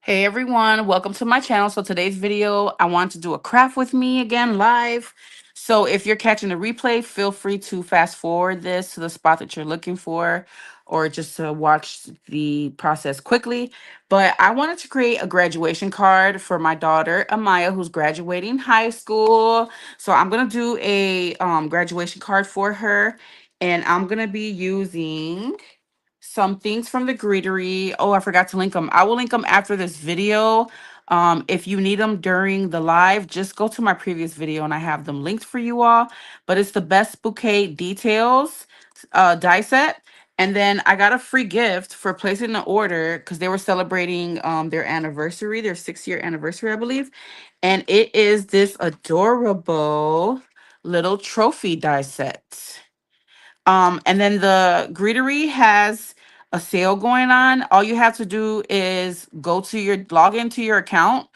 Hey everyone, welcome to my channel. So today's video, I want to do a craft with me again live. So if you're catching the replay, feel free to fast forward this to the spot that you're looking for or just to watch the process quickly. But I wanted to create a graduation card for my daughter, Amaya, who's graduating high school. So I'm going to do a graduation card for her, and I'm going to be using some things from the greetery. Oh, I forgot to link them. I will link them after this video. If you need them during the live, just go to my previous video and I have them linked for you all. But it's the best bouquet details die set. And then I got a free gift for placing the order because they were celebrating their anniversary, their 6-year anniversary, I believe. And it is this adorable little trophy die set. And then the greetery has a sale going on. All you have to do is log into your account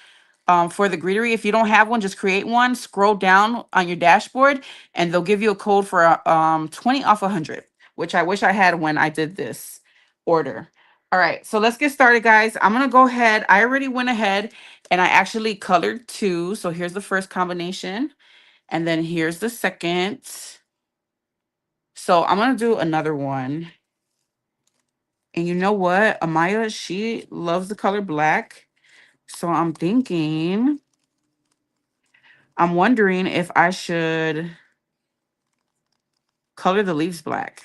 for the greetery. If you don't have one, just create one. Scroll down on your dashboard, and they'll give you a code for 20 off 100, which I wish I had when I did this order. All right, so let's get started, guys. I'm gonna go ahead. I already went ahead and I actually colored two. So here's the first combination, and then here's the second. So I'm gonna do another one. And you know what? Amaya, she loves the color black. So I'm wondering if I should color the leaves black.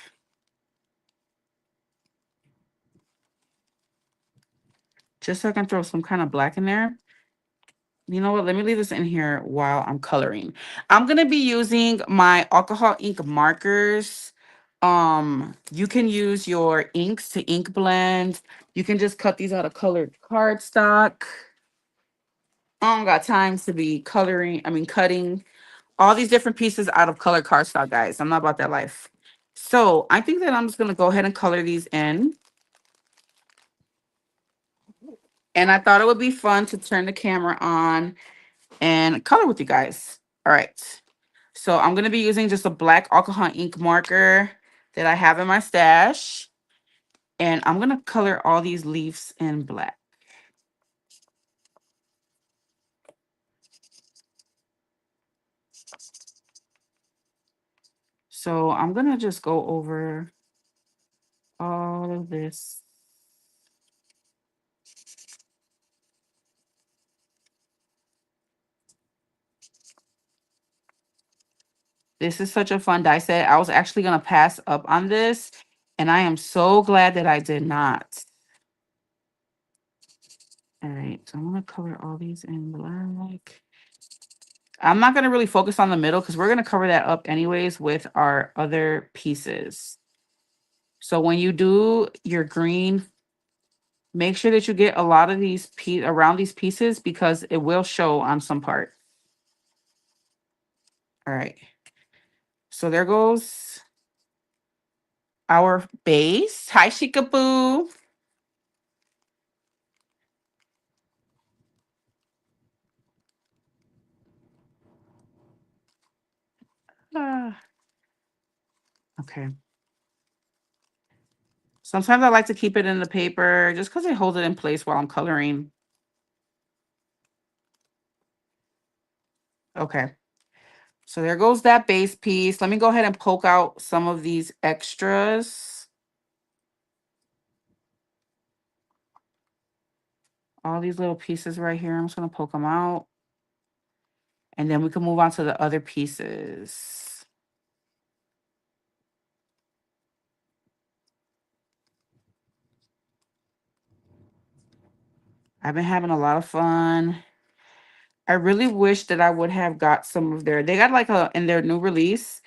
Just so I can throw some kind of black in there. You know what? Let me leave this in here while I'm coloring. I'm going to be using my alcohol ink markers. You can use your inks to ink blend. You can just cut these out of colored cardstock. I don't got time to be cutting all these different pieces out of colored cardstock, guys. I'm not about that life. So I think that I'm just going to go ahead and color these in. And I thought it would be fun to turn the camera on and color with you guys. All right. So I'm going to be using just a black alcohol ink marker that I have in my stash. And I'm going to color all these leaves in black. So I'm going to just go over all of this. This is such a fun die set. I was actually going to pass up on this, and I am so glad that I did not. All right, so I'm going to color all these in black. I'm not going to really focus on the middle because we're going to cover that up anyways with our other pieces. So when you do your green, make sure that you get a lot of these around these pieces because it will show on some part. All right. So there goes our base. Hi, Shikaboo. Ah, okay. Sometimes I like to keep it in the paper just because it holds it in place while I'm coloring. Okay. So there goes that base piece. Let me go ahead and poke out some of these extras. All these little pieces right here. I'm just going to poke them out. And then we can move on to the other pieces. I've been having a lot of fun. I really wish that I would have got some of they got like in their new release,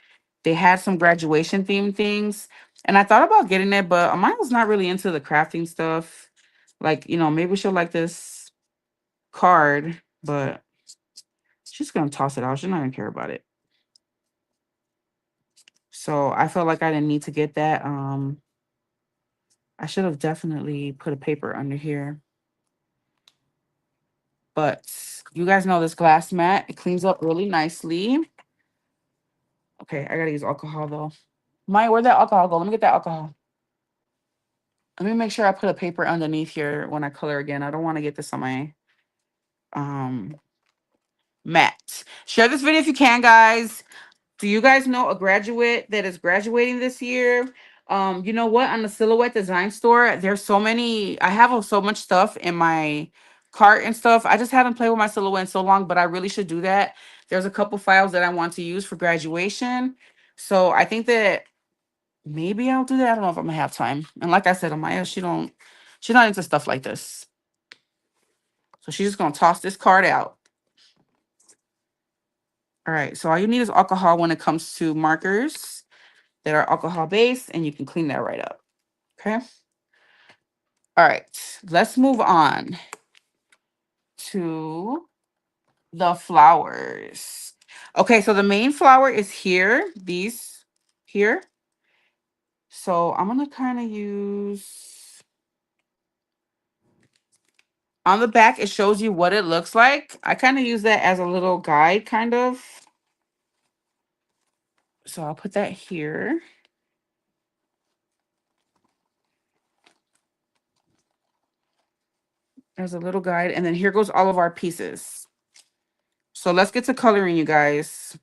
they had some graduation theme things. And I thought about getting it, but mine was not really into the crafting stuff. Like, maybe she'll like this card, but she's gonna toss it out. She's not gonna care about it. So I felt like I didn't need to get that. I should have definitely put a paper under here. But you guys know this glass mat, it cleans up really nicely. Okay, I gotta use alcohol though. Maya, where'd that alcohol go? Let me get that alcohol. Let me make sure I put a paper underneath here when I color again. I don't want to get this on my um mat. Share this video if you can, guys. Do you guys know a graduate that is graduating this year? You know what? On the Silhouette Design Store, there's so many. I have so much stuff in my cart and stuff. I just haven't played with my Silhouette in so long, but I really should do that. There's a couple files that I want to use for graduation. So I think that maybe I'll do that. I don't know if I'm gonna have time. And like I said, Amaya, she's not into stuff like this. So she's just gonna toss this card out. All right. So all you need is alcohol when it comes to markers that are alcohol based, and you can clean that right up. Okay. All right. Let's move on to the flowers. Okay. So the main flower is here, these here. So I'm going to kind of use on the back, it shows you what it looks like. I kind of use that as a little guide, kind of. So I'll put that here. There's a little guide. And then here goes all of our pieces. So let's get to coloring, you guys.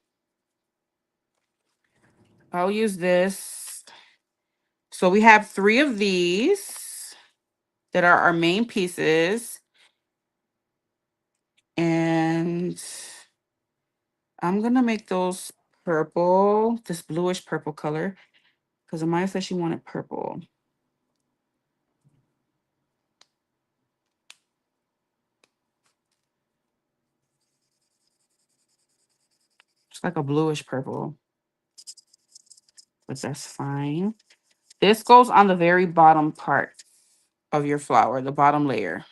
I'll use this. So we have 3 of these that are our main pieces. And I'm going to make those purple, this bluish purple color, because Amaya said she wanted purple. It's like a bluish purple, but that's fine. This goes on the very bottom part of your flower, the bottom layer.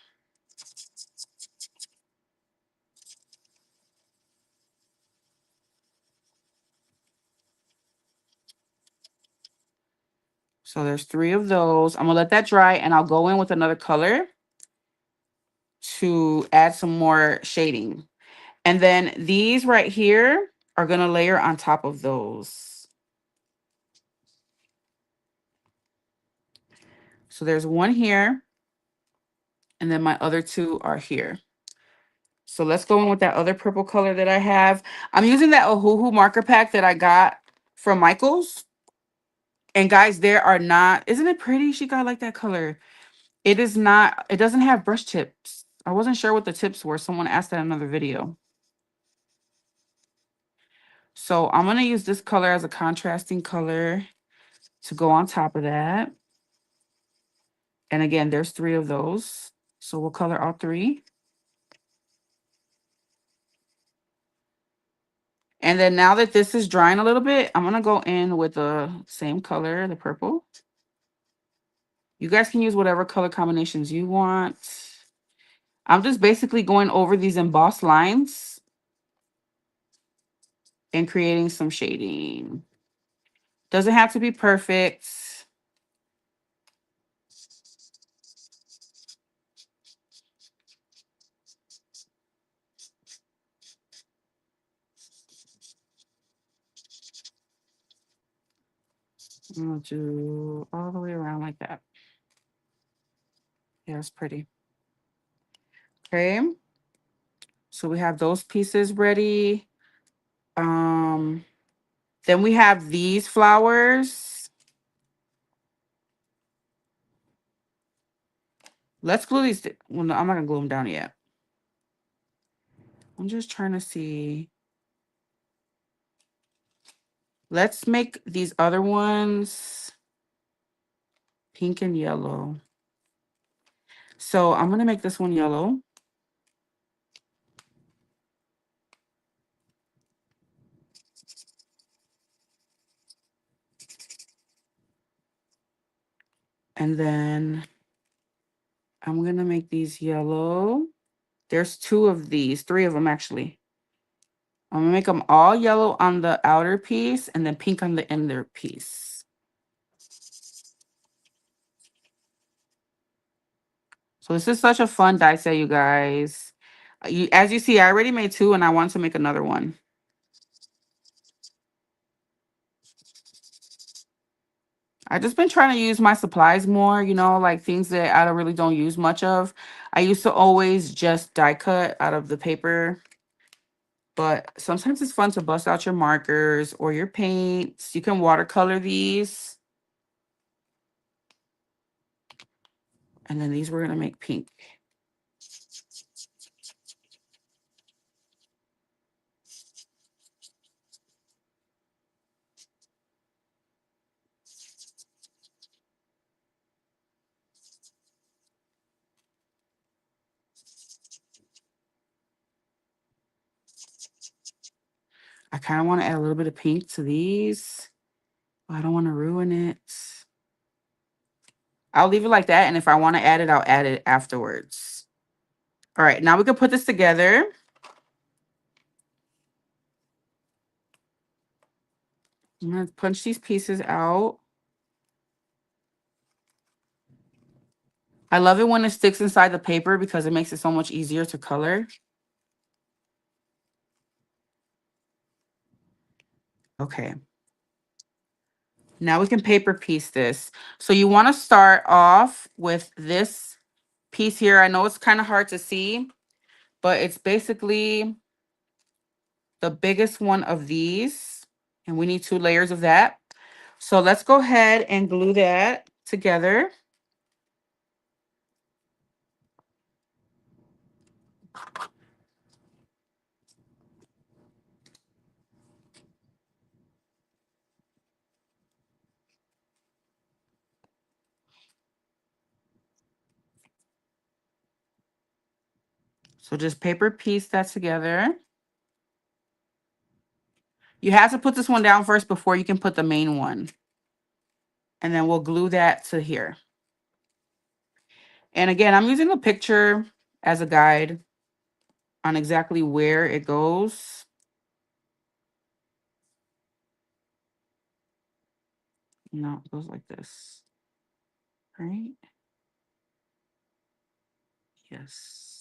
So there's 3 of those. I'm going to let that dry, and I'll go in with another color to add some more shading. And then these right here are going to layer on top of those. So there's one here, and then my other 2 are here. So let's go in with that other purple color that I have. I'm using that Ohuhu marker pack that I got from Michaels. And guys, there are not, isn't it pretty? She got like that color. It is not, it doesn't have brush tips. I wasn't sure what the tips were. Someone asked that in another video. So I'm going to use this color as a contrasting color to go on top of that. And again, there's 3 of those. So we'll color all 3. And then now that this is drying a little bit, I'm going to go in with the same color, the purple. You guys can use whatever color combinations you want. I'm just basically going over these embossed lines and creating some shading. Doesn't have to be perfect. I'm going to do all the way around like that. Yeah, it's pretty. Okay. So we have those pieces ready. Then we have these flowers. Let's glue these. Well, no, I'm not going to glue them down yet. I'm just trying to see. Let's make these other ones pink and yellow. So I'm going to make this one yellow. And then I'm going to make these yellow. There's 2 of these, 3 of them actually. I'm going to make them all yellow on the outer piece and then pink on the inner piece. So this is such a fun die set, you guys. As you see, I already made 2 and I want to make another one. I just been trying to use my supplies more, you know, like things that I really don't use much of. I used to always just die cut out of the paper, but sometimes it's fun to bust out your markers or your paints. You can watercolor these. And then these we're going to make pink. I kind of want to add a little bit of pink to these. I don't want to ruin it. I'll leave it like that. And if I want to add it, I'll add it afterwards. All right, now we can put this together. I'm going to punch these pieces out. I love it when it sticks inside the paper because it makes it so much easier to color. Okay. Now we can paper piece this. So you want to start off with this piece here. I know it's kind of hard to see, but it's basically the biggest one of these. And we need 2 layers of that. So let's go ahead and glue that together. So just paper piece that together. You have to put this one down first before you can put the main one. And then we'll glue that to here. And again, I'm using a picture as a guide on exactly where it goes. No, it goes like this. Right? Yes.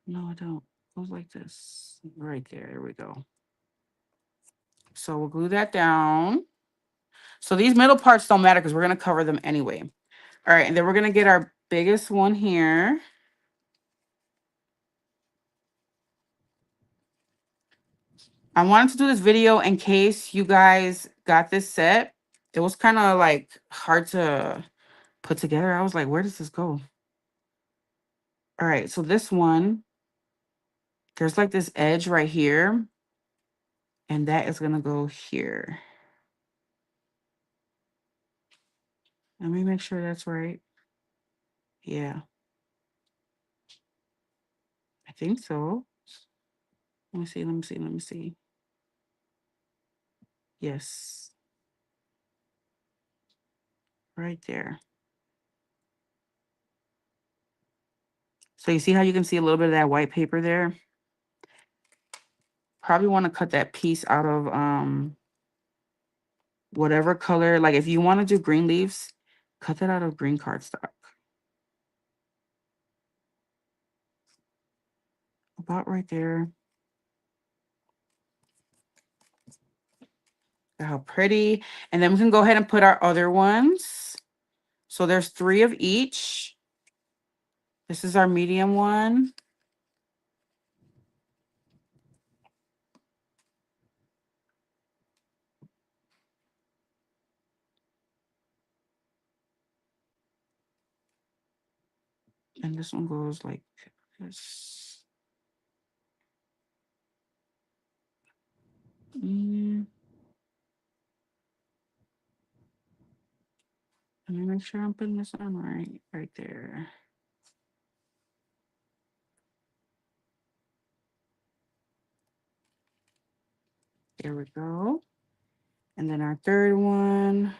No, I don't. It goes like this. Right there. There we go. So we'll glue that down. So these middle parts don't matter because we're going to cover them anyway. All right. And then we're going to get our biggest one here. I wanted to do this video in case you guys got this set. It was kind of like hard to put together. I was like, where does this go? All right. So this one, there's like this edge right here. And that is going to go here. Let me make sure that's right. Yeah. I think so. Let me see. Let me see. Let me see. Yes. Right there. So you see how you can see a little bit of that white paper there? Probably want to cut that piece out of whatever color. Like if you want to do green leaves, cut that out of green cardstock. About right there. How pretty. And then we can go ahead and put our other ones. So there's 3 of each. This is our medium one. And this one goes like this. Let me make sure I'm putting this on right there. There we go. And then our third one.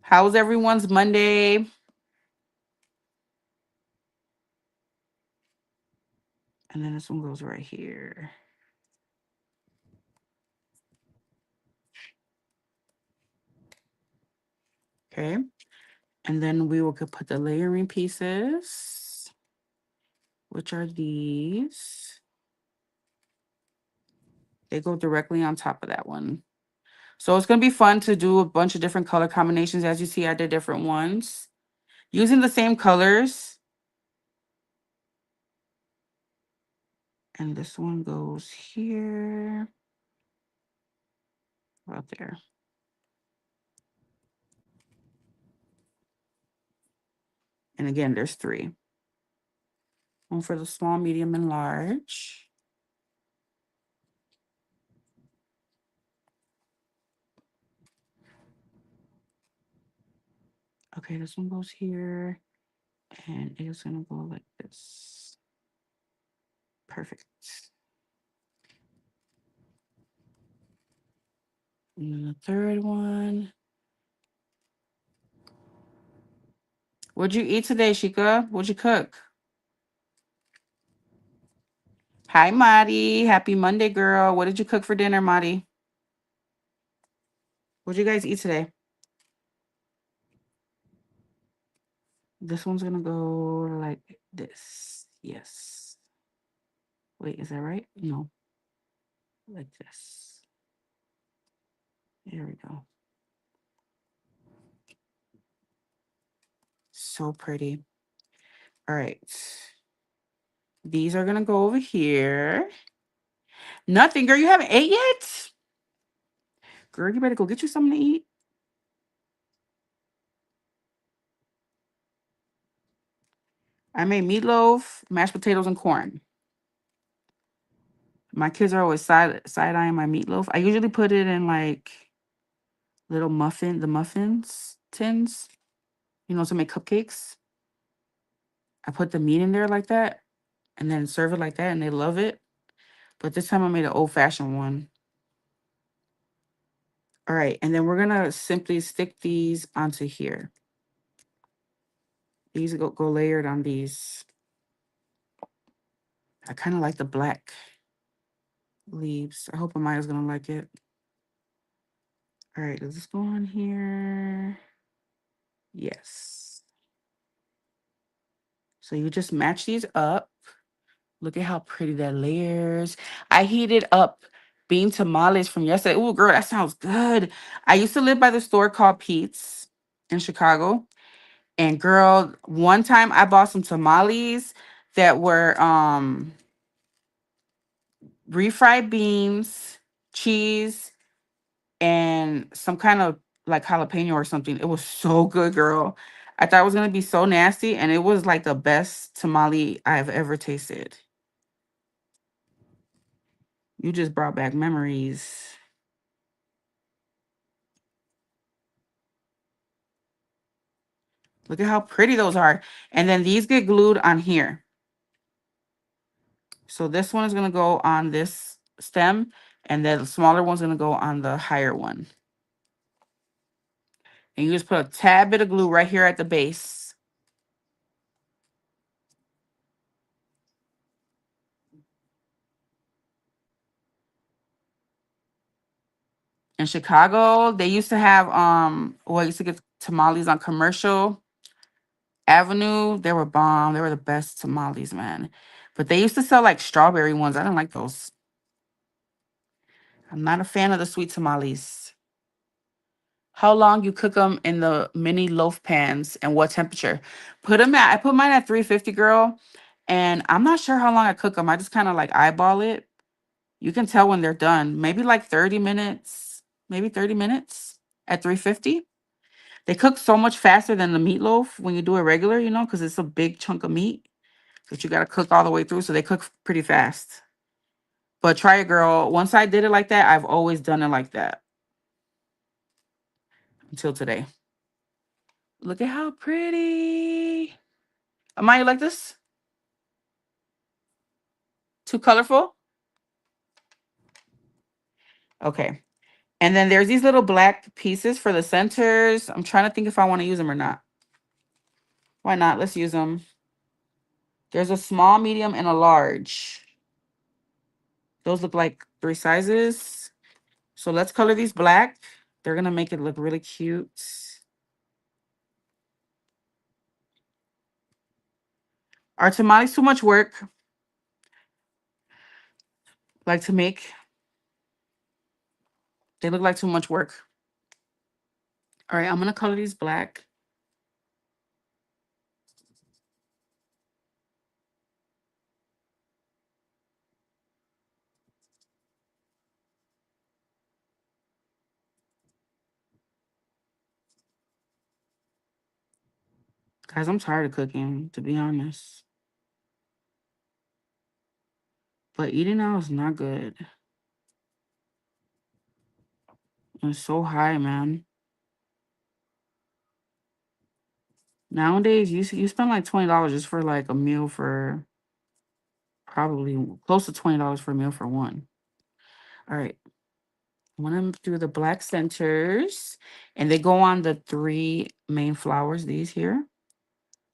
How's everyone's Monday? And then this one goes right here. Okay. And then we will put the layering pieces, which are these. They go directly on top of that one. So it's going to be fun to do a bunch of different color combinations. As you see, I did different ones using the same colors. And this one goes here, right there. And again, there's 3. One for the small, medium, and large. Okay, this one goes here. And it's going to go like this. Perfect. And then the third one. What'd you eat today, Shika? What'd you cook? Hi, Madi. Happy Monday, girl. What did you cook for dinner, Madi? What'd you guys eat today? This one's gonna go like this. Yes. Wait, is that right? No. Like this. There we go. So pretty. All right. These are gonna go over here. Nothing, girl. You haven't ate yet? Girl, you better go get you something to eat. I made meatloaf, mashed potatoes, and corn. My kids are always side-eyeing my meatloaf. I usually put it in like little the muffins tins, to make cupcakes. I put the meat in there like that and then serve it like that, and they love it. But this time I made an old-fashioned one. All right, and then we're gonna simply stick these onto here. These go layered on these. I kind of like the black leaves. I hope Amaya's gonna like it. All right, does this go on here? Yes. So you just match these up. Look at how pretty that layers. I heated up bean tamales from yesterday. Oh, girl, that sounds good. I used to live by the store called Pete's in Chicago. And girl, one time I bought some tamales that were refried beans, cheese, and some kind of like jalapeno or something. It was so good, girl. I thought it was gonna be so nasty, and it was like the best tamale I've ever tasted. You just brought back memories. Look at how pretty those are. And then these get glued on here. So this one is going to go on this stem, and then the smaller one's going to go on the higher one. And you just put a tad bit of glue right here at the base. In Chicago, they used to have I used to get tamales on Commercial Avenue. They were bomb. They were the best tamales, man. But they used to sell like strawberry ones. I didn't like those. I'm not a fan of the sweet tamales. How long you cook them in the mini loaf pans and what temperature? I put mine at 350, girl. And I'm not sure how long I cook them. I just kind of like eyeball it. You can tell when they're done. Maybe like 30 minutes, maybe 30 minutes at 350. They cook so much faster than the meatloaf when you do it regular, because it's a big chunk of meat that you got to cook all the way through. So they cook pretty fast. But try it, girl. Once I did it like that, I've always done it like that until today. Look at how pretty. Amaya, you like this? Too colorful? Okay. And then there's these little black pieces for the centers. I'm trying to think if I want to use them or not. Why not? Let's use them. There's a small, medium, and a large. Those look like 3 sizes. So let's color these black. They're going to make it look really cute. Are tamales too much work, like to make? They look like too much work. All right, I'm gonna color these black. Guys, I'm tired of cooking, to be honest. But eating out is not good. It's so high, man. Nowadays, you spend like $20 just for like a meal for probably close to $20 for a meal for one. All right. I want to do the black centers, and they go on the 3 main flowers, these here.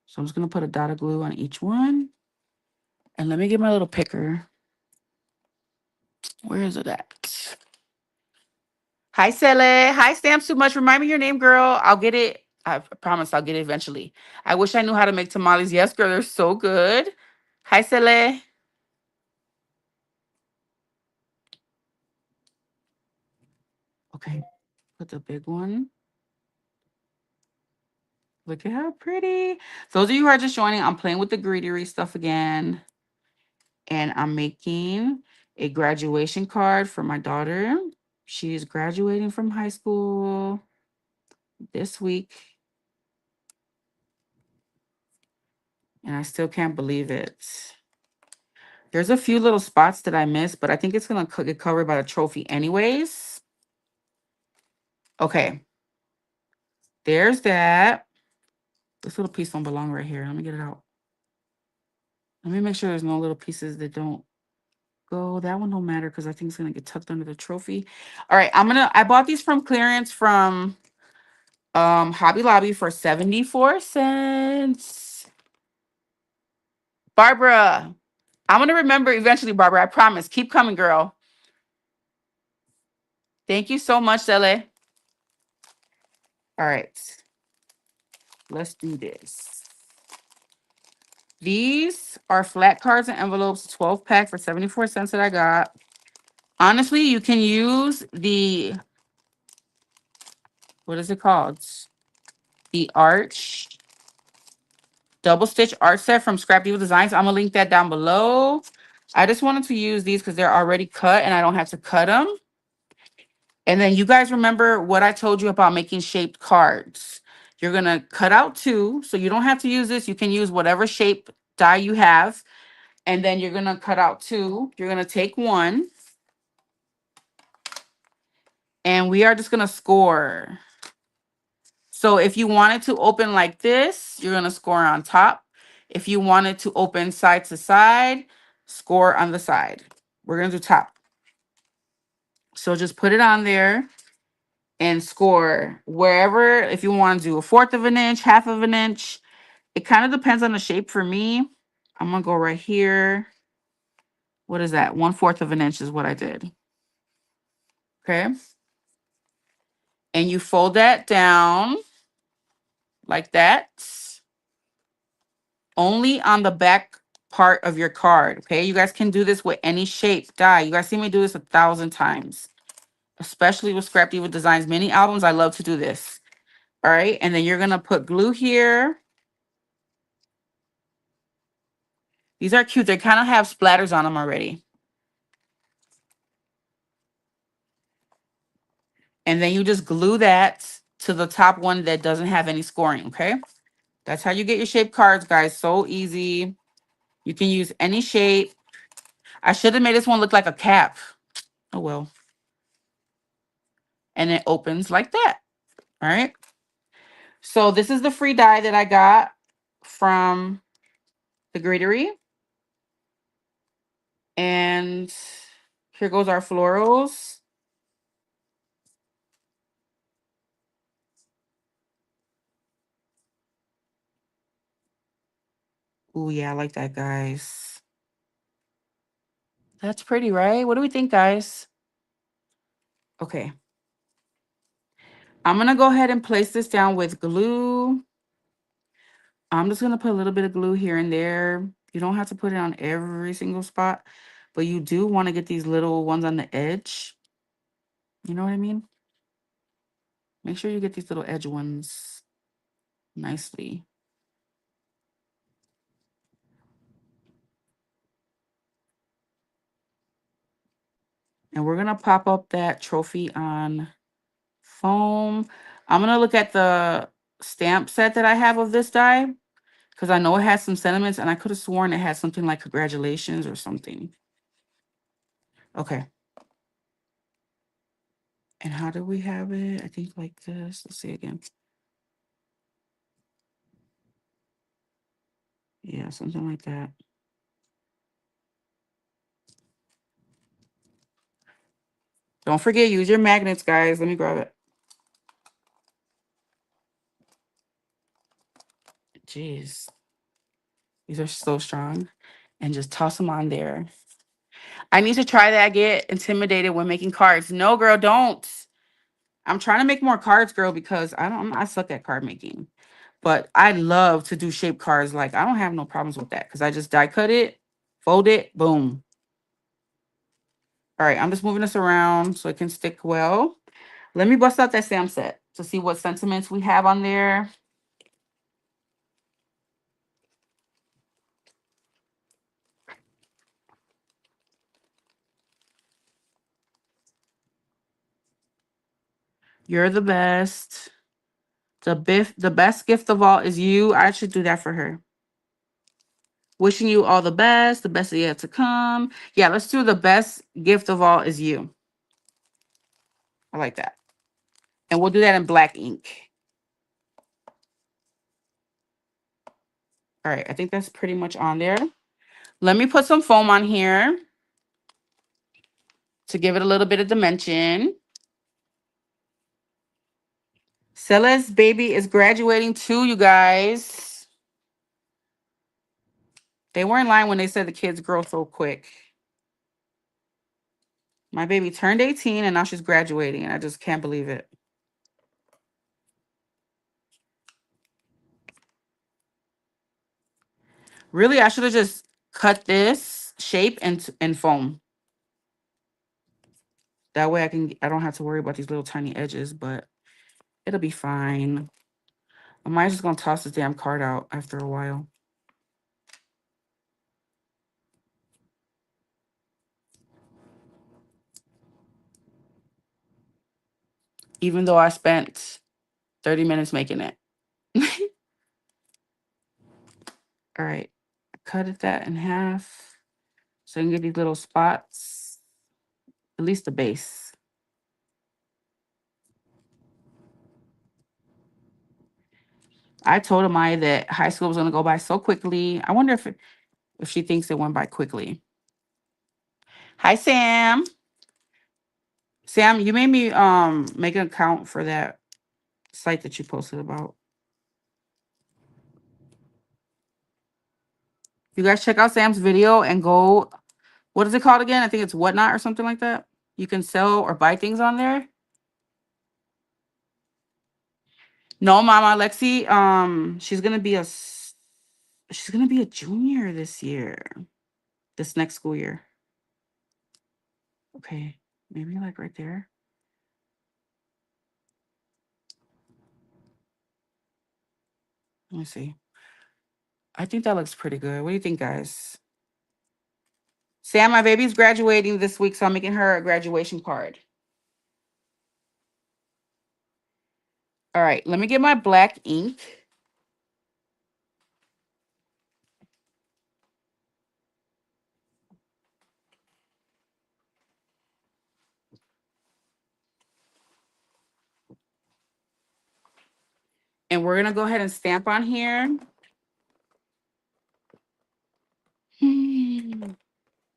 So I'm just going to put a dot of glue on each one. And let me get my little picker. Where is it at? Hi, Sele. Hi, Stamps Too Much. Remind me your name, girl. I'll get it. I promise I'll get it eventually. I wish I knew how to make tamales. Yes, girl. They're so good. Hi, Sele. Okay. Put the big one. Look at how pretty. Those of you who are just joining, I'm playing with the greenery stuff again. And I'm making a graduation card for my daughter. She's graduating from high school this week. And I still can't believe it. There's a few little spots that I missed, but I think it's going to get covered by the trophy anyways. Okay. There's that. This little piece don't belong right here. Let me get it out. Let me make sure there's no little pieces that don't go. That one don't matter because I think it's going to get tucked under the trophy. All right. I bought these from clearance from Hobby Lobby for 74 cents. Barbara, I'm going to remember eventually, Barbara. I promise. Keep coming, girl. Thank you so much, Sele. All right. Let's do this. These are flat cards and envelopes, 12 pack for 74 cents that I got. Honestly, you can use the, what is it called? The Arch double stitch art set from Scrap Diva Designs. I'm gonna link that down below. I just wanted to use these because they're already cut and I don't have to cut them. And then you guys remember what I told you about making shaped cards. You're gonna cut out 2, so you don't have to use this. You can use whatever shape die you have. And then you're gonna cut out 2. You're gonna take 1. And we are just gonna score. So if you wanted to open like this, you're gonna score on top. If you wanted to open side to side, score on the side. We're gonna do top. So just put it on there and score wherever. If you want to do 1/4 of an inch, 1/2 of an inch, it kind of depends on the shape for me. I'm gonna go right here. What is that? 1/4 of an inch is what I did. Okay. And you fold that down like that. Only on the back part of your card. Okay. You guys can do this with any shape die. You guys see me do this 1,000 times, especially with Scrap Diva Designs mini albums. I love to do this. All right. And then you're going to put glue here. These are cute. They kind of have splatters on them already. And then you just glue that to the top one that doesn't have any scoring. Okay. That's how you get your shape cards, guys. So easy. You can use any shape. I should have made this one look like a cap. Oh, well. And it opens like that. All right. So this is the free die that I got from the Greetery. And here goes our florals. Oh, yeah, I like that, guys. That's pretty, right? What do we think, guys? Okay. I'm going to go ahead and place this down with glue. I'm just going to put a little bit of glue here and there. You don't have to put it on every single spot, but you do want to get these little ones on the edge. You know what I mean? Make sure you get these little edge ones nicely. And we're going to pop up that trophy on foam. I'm going to look at the stamp set that I have of this die, because I know it has some sentiments, and I could have sworn it had something like congratulations or something. Okay. And how do we have it? I think like this. Let's see again. Yeah, something like that. Don't forget, use your magnets, guys. Let me grab it. Jeez. These are so strong. And just toss them on there. I need to try that. I get intimidated when making cards. No, girl, don't. I'm trying to make more cards, girl, because I suck at card making. But I love to do shape cards. Like, I don't have no problems with that because I just die cut it, fold it, boom. All right, I'm just moving this around so it can stick well. Let me bust out that stamp set to see what sentiments we have on there. You're the best. The best gift of all is you. I should do that for her. Wishing you all the best yet to come. Yeah, let's do the best gift of all is you. I like that. And we'll do that in black ink. All right, I think that's pretty much on there. Let me put some foam on here to give it a little bit of dimension. Stella's baby is graduating too, you guys. They weren't lying when they said the kids grow so quick. My baby turned 18 and now she's graduating, and I just can't believe it. Really, I should have just cut this shape and foam. That way I don't have to worry about these little tiny edges, but it'll be fine. I might just gonna toss this damn card out after a while. Even though I spent 30 minutes making it. All right, cut that in half so I can get these little spots, at least the base. I told Amaya that high school was gonna go by so quickly. I wonder if she thinks it went by quickly. Hi, Sam. Sam, you made me make an account for that site that you posted about. You guys check out Sam's video and go, what is it called again? I think it's Whatnot or something like that. You can sell or buy things on there. No, Mama Lexi, she's gonna be a junior this year. This next school year. Okay, maybe like right there. Let me see. I think that looks pretty good. What do you think, guys? Sam, my baby's graduating this week, so I'm making her a graduation card. All right, let me get my black ink. And we're gonna go ahead and stamp on here.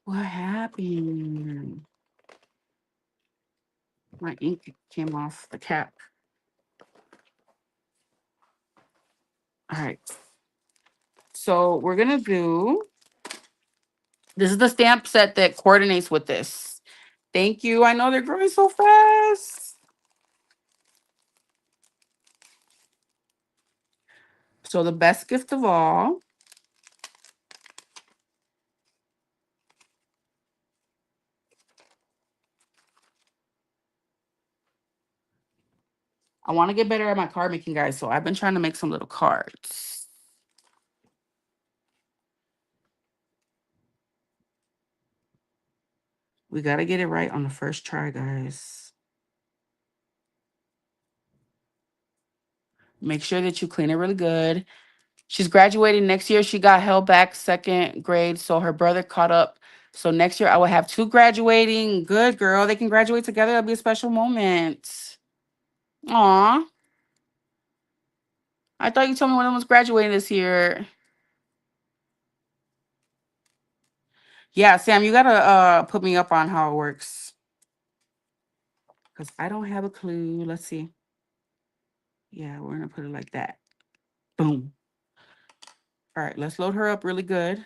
What happened? My ink came off the cap. All right. So we're gonna do. This is the stamp set that coordinates with this. Thank you. I know they're growing so fast. So the best gift of all. I want to get better at my card making, guys. So I've been trying to make some little cards. We got to get it right on the first try, guys. Make sure that you clean it really good. She's graduating next year. She got held back second grade, so her brother caught up. So next year I will have 2 graduating. Good girl. They can graduate together. That'll be a special moment. Aw. I thought you told me one of them was graduating this year. Yeah, Sam, you gotta put me up on how it works. Because I don't have a clue. Let's see. Yeah, we're gonna put it like that. Boom. All right, let's load her up really good.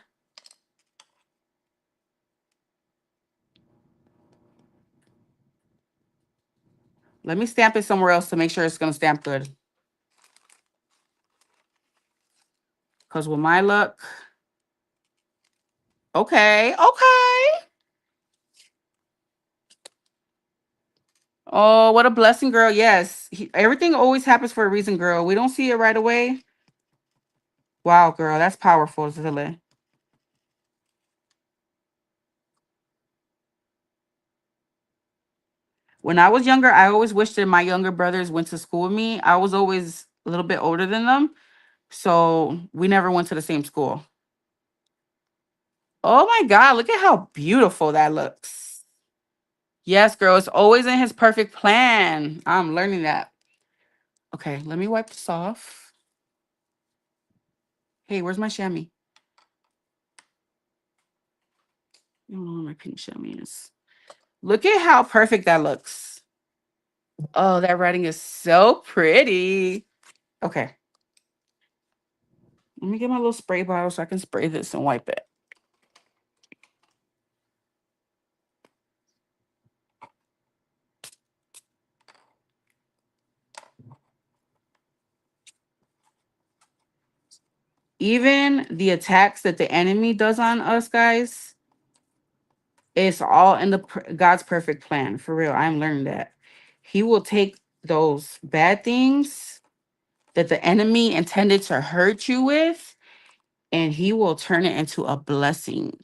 Let me stamp it somewhere else to make sure it's gonna stamp good. Because with my luck. Okay, okay. Oh, what a blessing, girl. Yes. Everything always happens for a reason, girl. We don't see it right away. Wow, girl. That's powerful, Zilla. When I was younger, I always wished that my younger brothers went to school with me. I was always a little bit older than them. So we never went to the same school. Oh my God. Look at how beautiful that looks. Yes, girl. It's always in his perfect plan. I'm learning that. Okay, let me wipe this off. Hey, where's my chamois? I don't know where my pink chamois is. Look at how perfect that looks. Oh, that writing is so pretty. Okay. Let me get my little spray bottle so I can spray this and wipe it. Even the attacks that the enemy does on us, guys, it's all in the God's perfect plan. For real, I'm learning that. He will take those bad things that the enemy intended to hurt you with, and he will turn it into a blessing.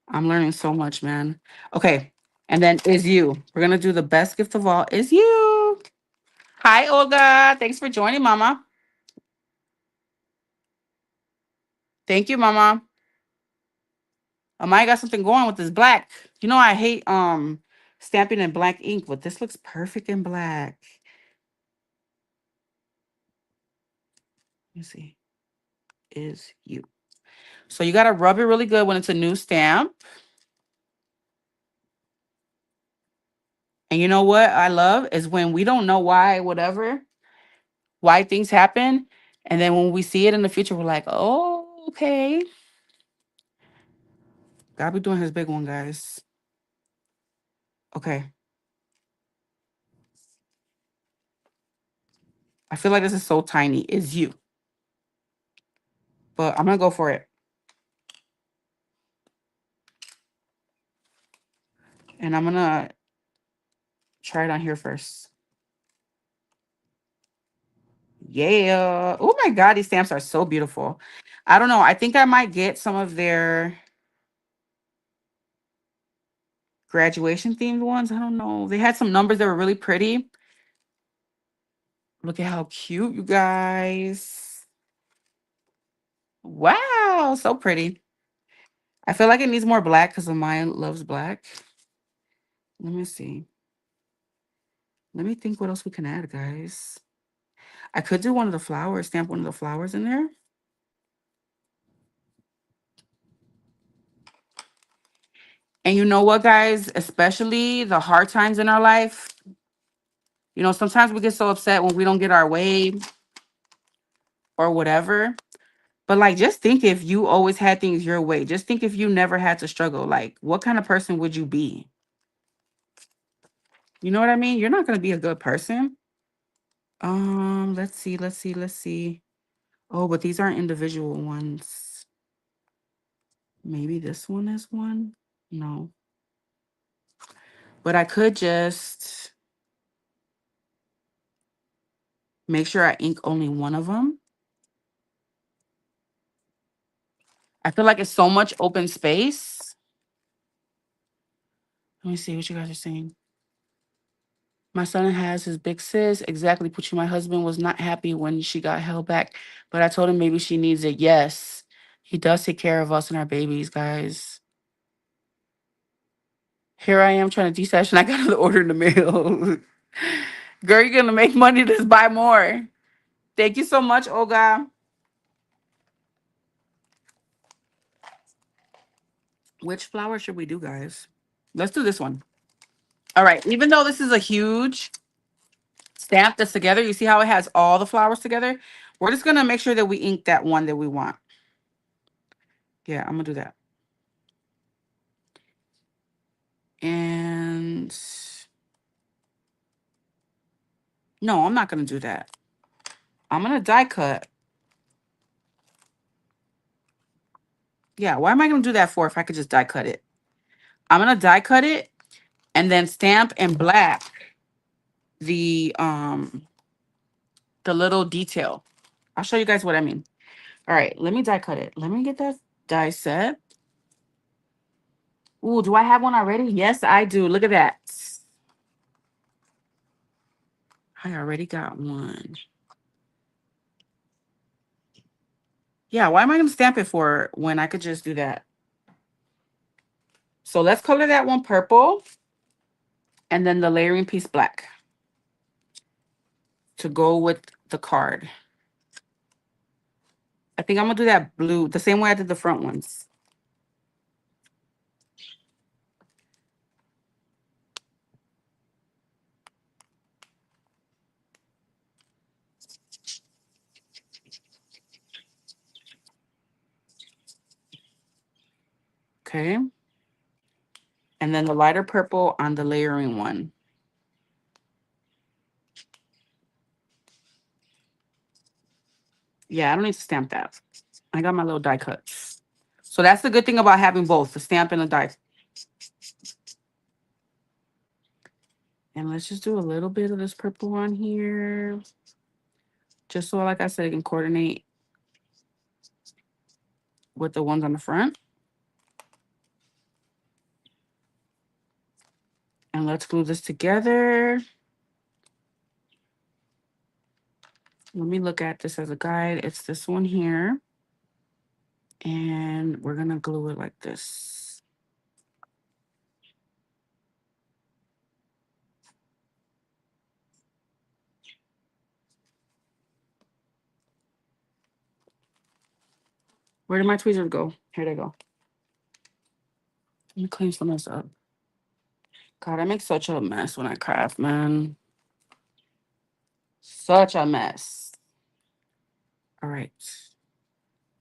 I'm learning so much, man. Okay. And then is you. We're going to do the best gift of all is you. Hi, Olga. Thanks for joining, Mama. Thank you, Mama. I got something going with this black. You know, I hate stamping in black ink, but this looks perfect in black. Let me see. Is you. So you got to rub it really good when it's a new stamp. And you know what I love is when we don't know why things happen. And then when we see it in the future, we're like, oh, okay. God be doing his big one, guys. Okay. I feel like this is so tiny. Is you. But I'm going to go for it. And I'm going to try it on here first. Yeah. Oh my God, these stamps are so beautiful. I don't know. I think I might get some of their graduation themed ones. I don't know. They had some numbers that were really pretty. Look at how cute, you guys. Wow, so pretty. I feel like it needs more black because mine loves black. Let me see. Let me think what else we can add, guys. I could do one of the flowers, stamp one of the flowers in there. And you know what, guys? Especially the hard times in our life. You know, sometimes we get so upset when we don't get our way or whatever. But like, just think if you always had things your way. Just think if you never had to struggle. Like, what kind of person would you be? You know what I mean? You're not going to be a good person. Let's see, let's see, let's see. Oh, but these aren't individual ones. Maybe this one is one? No. But I could just make sure I ink only one of them. I feel like it's so much open space. Let me see what you guys are saying. My son has his big sis. Exactly, Pucci. My husband was not happy when she got held back, but I told him maybe she needs it. Yes, he does take care of us and our babies, guys. Here I am trying to desash, and I got another order in the mail. Girl, you're gonna make money. Just buy more. Thank you so much, Olga. Which flower should we do, guys? Let's do this one. All right. Even though this is a huge stamp that's together, you see how it has all the flowers together? We're just gonna make sure that we ink that one that we want. Yeah, I'm gonna do that. And no, I'm not gonna do that. I'm gonna die cut. Yeah, why am I gonna do that for if I could just die cut it? I'm gonna die cut it and then stamp in black the little detail. I'll show you guys what I mean. All right, let me die cut it. Let me get that die set. Ooh, do I have one already? Yes, I do. Look at that. I already got one. Yeah, why am I gonna stamp it for when I could just do that? So let's color that one purple and then the layering piece black to go with the card. I think I'm gonna do that blue the same way I did the front ones. Okay. And then the lighter purple on the layering one. Yeah, I don't need to stamp that. I got my little die cuts. So that's the good thing about having both, the stamp and the die. And let's just do a little bit of this purple on here. Just so, like I said, it can coordinate with the ones on the front. And let's glue this together. Let me look at this as a guide. It's this one here. And we're going to glue it like this. Where did my tweezers go? Here they go. Let me clean some of this up. God, I make such a mess when I craft, man. Such a mess. All right.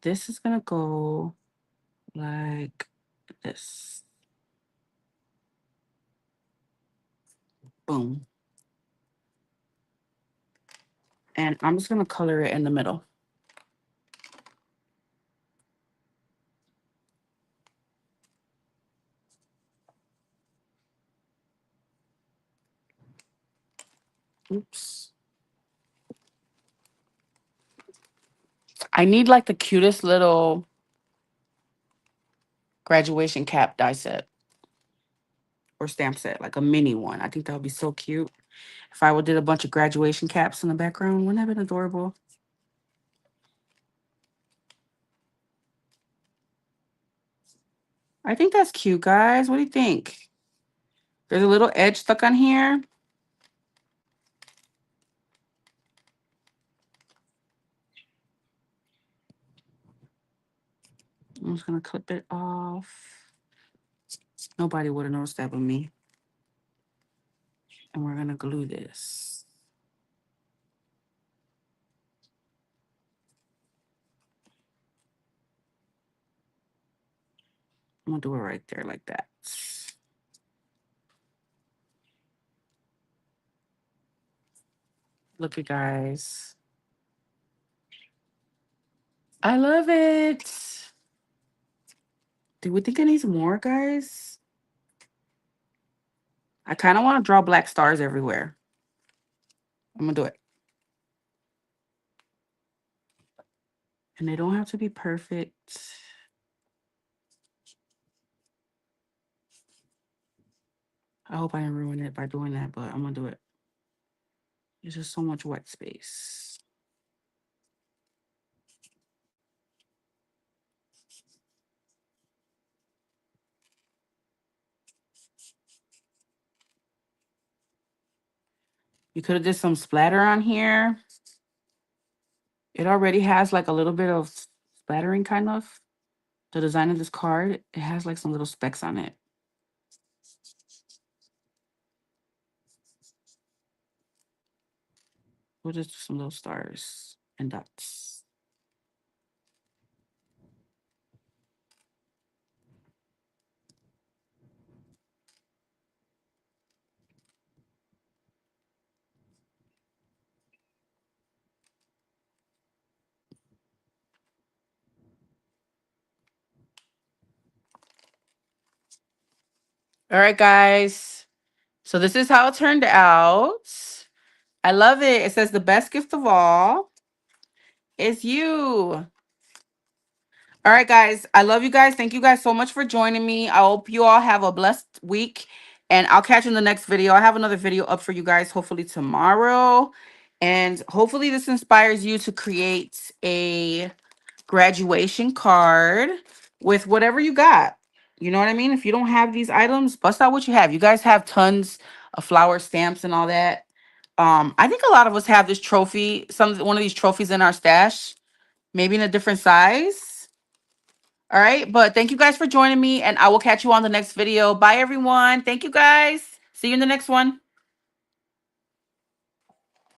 This is going to go like this. Boom. And I'm just going to color it in the middle. Oops. I need like the cutest little graduation cap die set or stamp set, like a mini one. I think that would be so cute. If I would did a bunch of graduation caps in the background, wouldn't that have been adorable? I think that's cute, guys. What do you think? There's a little edge stuck on here. I'm just gonna clip it off. Nobody would have noticed that but me. And we're gonna glue this. I'm gonna do it right there like that. Look at guys. I love it. Do we think it needs more, guys? I kind of want to draw black stars everywhere. I'm gonna do it. And they don't have to be perfect. I hope I didn't ruin it by doing that, but I'm gonna do it. There's just so much white space. You could have did some splatter on here. It already has like a little bit of splattering kind of. The design of this card, it has like some little specks on it. We'll just do some little stars and dots. All right, guys. So this is how it turned out. I love it. It says the best gift of all is you. All right, guys. I love you guys. Thank you guys so much for joining me. I hope you all have a blessed week. And I'll catch you in the next video. I have another video up for you guys, hopefully tomorrow. And hopefully this inspires you to create a graduation card with whatever you got. You know what I mean? If you don't have these items, bust out what you have. You guys have tons of flower stamps and all that. I think a lot of us have this trophy, one of these trophies in our stash, maybe in a different size. All right, but thank you guys for joining me, and I will catch you on the next video. Bye, everyone. Thank you, guys. See you in the next one.